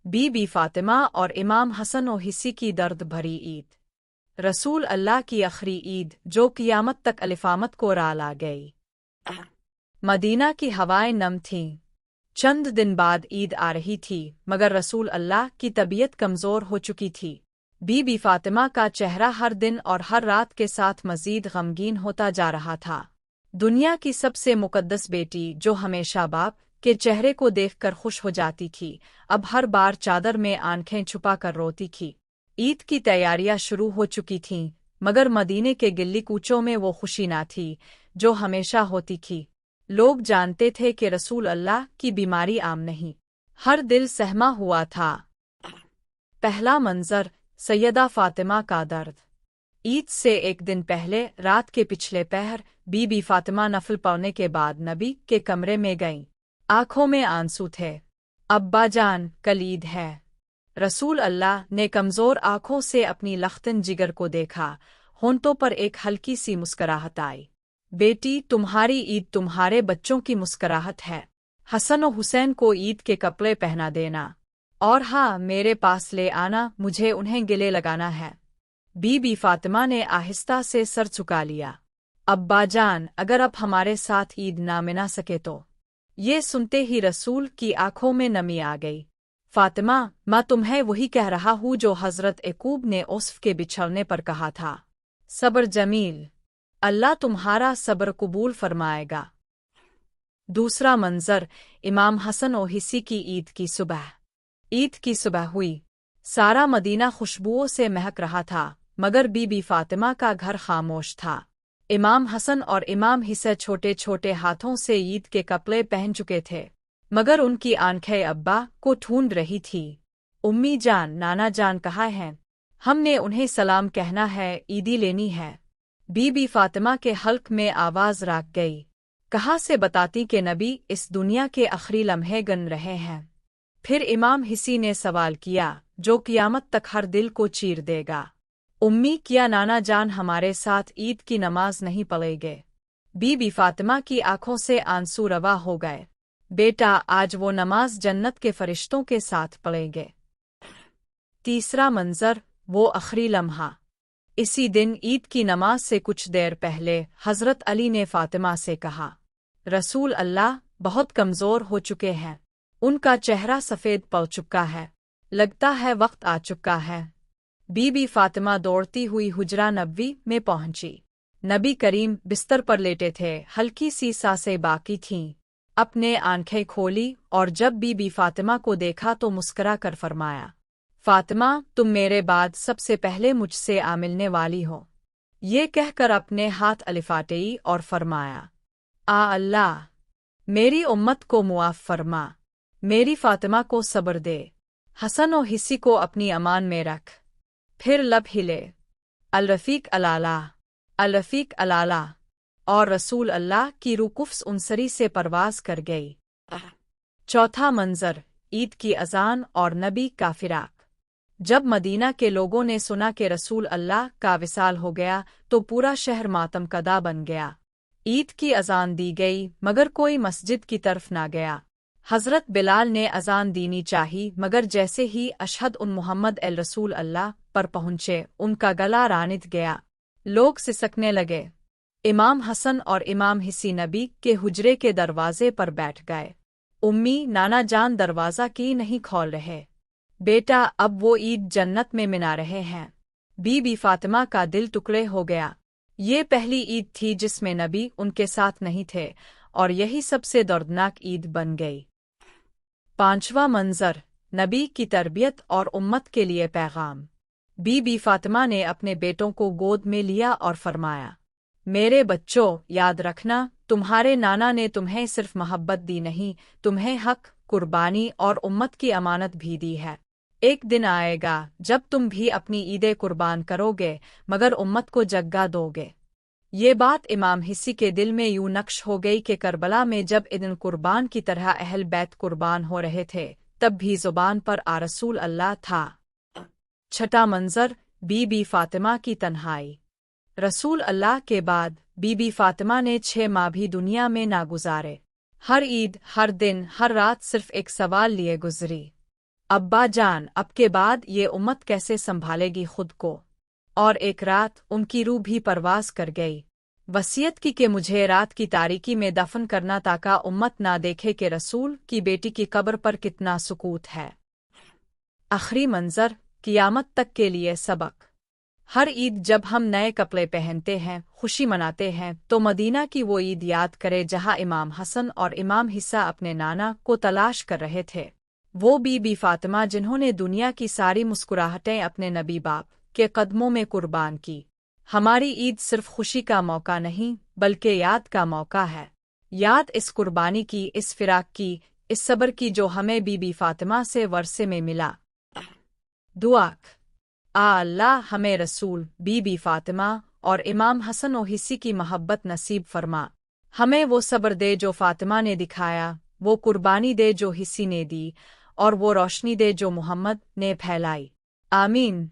B Fatima और इमाम हसन और हिस्सी की दर्द भरी ईद। रसूल अल्लाह की आखिरी ईद जो क़ियामत तक अलिफामत को ला गई। मदीना की हवाएं नम थीं। चंद दिन बाद ईद आ रही थी, मगर रसूल अल्लाह की तबीयत कमज़ोर हो चुकी थी। बीबी फातिमा का चेहरा हर दिन और हर रात के साथ मज़ीद गमगीन होता जा रहा था। दुनिया की सबसे मुक़द्दस बेटी जो हमेशा बाप के चेहरे को देखकर खुश हो जाती थी, अब हर बार चादर में आंखें छुपा कर रोती थी। ईद की तैयारियां शुरू हो चुकी थीं, मगर मदीने के गिल्ली कूचों में वो खुशी ना थी जो हमेशा होती थी। लोग जानते थे कि रसूल अल्लाह की बीमारी आम नहीं, हर दिल सहमा हुआ था। पहला मंजर, सैयदा फातिमा का दर्द। ईद से एक दिन पहले रात के पिछले पहर बीबी फातिमा नफल पढ़ने के बाद नबी के कमरे में गईं। आंखों में आंसू थे। अब्बा जान, कल ईद है। रसूल अल्लाह ने कमज़ोर आंखों से अपनी लख्तन जिगर को देखा। होंठों पर एक हल्की सी मुस्कुराहट आई। बेटी, तुम्हारी ईद तुम्हारे बच्चों की मुस्कुराहट है। हसन और हुसैन को ईद के कपड़े पहना देना, और हाँ, मेरे पास ले आना, मुझे उन्हें गले लगाना है। बीबी फातिमा ने आहिस्ता से सर झुका लिया। अब्बा जान, अगर अब हमारे साथ ईद ना मना सके तो। ये सुनते ही रसूल की आंखों में नमी आ गई। फातिमा, मैं तुम्हें वही कह रहा हूँ जो हज़रत याकूब ने यूसुफ के बिछड़ने पर कहा था। सब्र जमील, अल्लाह तुम्हारा सब्र कबूल फरमाएगा। दूसरा मंजर, इमाम हसन और हिस्सी की ईद की सुबह। ईद की सुबह हुई। सारा मदीना खुशबुओं से महक रहा था, मगर बीबी फातिमा का घर खामोश था। इमाम हसन और इमाम हिस्सा छोटे छोटे हाथों से ईद के कपड़े पहन चुके थे, मगर उनकी आंखें अब्बा को ढूंढ रही थी। उम्मी जान, नाना जान कहाँ हैं? हमने उन्हें सलाम कहना है, ईदी लेनी है। बीबी फातिमा के हल्क में आवाज़ राख गई। कहाँ से बताती कि नबी इस दुनिया के आखिरी लम्हे गन रहे हैं? फिर इमाम हिस्सी ने सवाल किया जो क़ियामत तक हर दिल को चीर देगा। उम्मी, क्या नाना जान हमारे साथ ईद की नमाज नहीं पढ़ेंगे? बीबी फातिमा की आंखों से आंसू रवा हो गए। बेटा, आज वो नमाज जन्नत के फरिश्तों के साथ पढ़ेंगे। तीसरा मंजर, वो आखिरी लम्हा। इसी दिन ईद की नमाज से कुछ देर पहले हज़रत अली ने फातिमा से कहा, रसूल अल्लाह बहुत कमज़ोर हो चुके हैं। उनका चेहरा सफ़ेद पड़ चुका है। लगता है वक्त आ चुका है। बीबी फातिमा दौड़ती हुई हुजरा नबवी में पहुंची। नबी करीम बिस्तर पर लेटे थे, हल्की सी सांसें बाकी थीं। अपने आंखें खोली और जब बीबी फातिमा को देखा तो मुस्कुरा कर फरमाया, फातिमा, तुम मेरे बाद सबसे पहले मुझसे आ मिलने वाली हो। ये कहकर अपने हाथ अलिफाटेई और फरमाया, आ अल्लाह, मेरी उम्मत को मुआफ़ फरमा, मेरी फातिमा को सब्र दे, हसन और हिस्सी को अपनी अमान में रख। फिर लब हिले, अल-रफ़ीक अल-आला, अल-रफ़ीक अल-आला, और रसूल अल्लाह की रूह कुफ्स उनसरी से परवाज़ कर गई। चौथा मंजर, ईद की अज़ान और नबी का फिराक। जब मदीना के लोगों ने सुना कि रसूल अल्लाह का विसाल हो गया तो पूरा शहर मातम कदा बन गया। ईद की अज़ान दी गई, मगर कोई मस्जिद की तरफ ना गया। हज़रत बिलाल ने अज़ान दीनी चाही, मगर जैसे ही अशहद उन मोहम्मद एल रसूल अल्लाह पर पहुँचे, उनका गला रानित गया। लोग सिसकने लगे। इमाम हसन और इमाम हिस्सी नबी के हुजरे के दरवाजे पर बैठ गए। उम्मी, नाना जान दरवाज़ा की नहीं खोल रहे। बेटा, अब वो ईद जन्नत में मना रहे हैं। बीबी फातिमा का दिल टुकड़े हो गया। ये पहली ईद थी जिसमें नबी उनके साथ नहीं थे, और यही सबसे दर्दनाक ईद बन गई। पांचवा मंजर, नबी की तरबियत और उम्मत के लिए पैगाम। बीबी फातिमा ने अपने बेटों को गोद में लिया और फरमाया, मेरे बच्चों, याद रखना, तुम्हारे नाना ने तुम्हें सिर्फ मोहब्बत दी नहीं, तुम्हें हक, कुर्बानी और उम्मत की अमानत भी दी है। एक दिन आएगा जब तुम भी अपनी ईदें कुर्बान करोगे, मगर उम्मत को जग्गा दोगे। ये बात इमाम हिस्सी के दिल में यूं नक्श हो गई कि करबला में जब इदन कुर्बान की तरह अहल बैत कुर्बान हो रहे थे, तब भी ज़ुबान पर आ रसूल अल्लाह था। छठा मंजर, बीबी फातिमा की तन्हाई। रसूल अल्लाह के बाद बीबी फातिमा ने 6 माह भी दुनिया में ना गुजारे। हर ईद, हर दिन, हर रात सिर्फ एक सवाल लिए गुजरी, ابا جان، اب کے بعد یہ امت کیسے سنبھالے گی خود کو؟ اور ایک رات ان کی روح بھی پرواز کر گئی، وصیت کی کہ مجھے رات کی تاریکی میں دفن کرنا تاکہ امت نہ دیکھے کہ رسول کی بیٹی کی قبر پر کتنا سکوت ہے۔ آخری منظر، قیامت تک کے لیے سبق۔ ہر عید جب ہم نئے کپڑے پہنتے ہیں، خوشی مناتے ہیں، تو مدینہ کی وہ عید یاد کرے جہاں امام حسن اور امام حسہ اپنے نانا کو تلاش کر رہے تھے، وہ بی بی فاطمہ جنہوں نے دنیا کی ساری مسکراہٹیں اپنے نبی باپ کے قدموں میں قربان کی۔ ہماری عید صرف خوشی کا موقع نہیں بلکہ یاد کا موقع ہے، یاد اس قربانی کی، اس فراق کی، اس صبر کی جو ہمیں بی بی فاطمہ سے ورثے میں ملا۔ دعا۔ اللہ ہمیں رسول، بی بی فاطمہ اور امام حسن و حسی کی محبت نصیب فرما، ہمیں وہ صبر دے جو فاطمہ نے دکھایا، وہ قربانی دے جو حسی نے دی، اور وہ روشنی دے جو محمد نے پھیلائی۔ آمین۔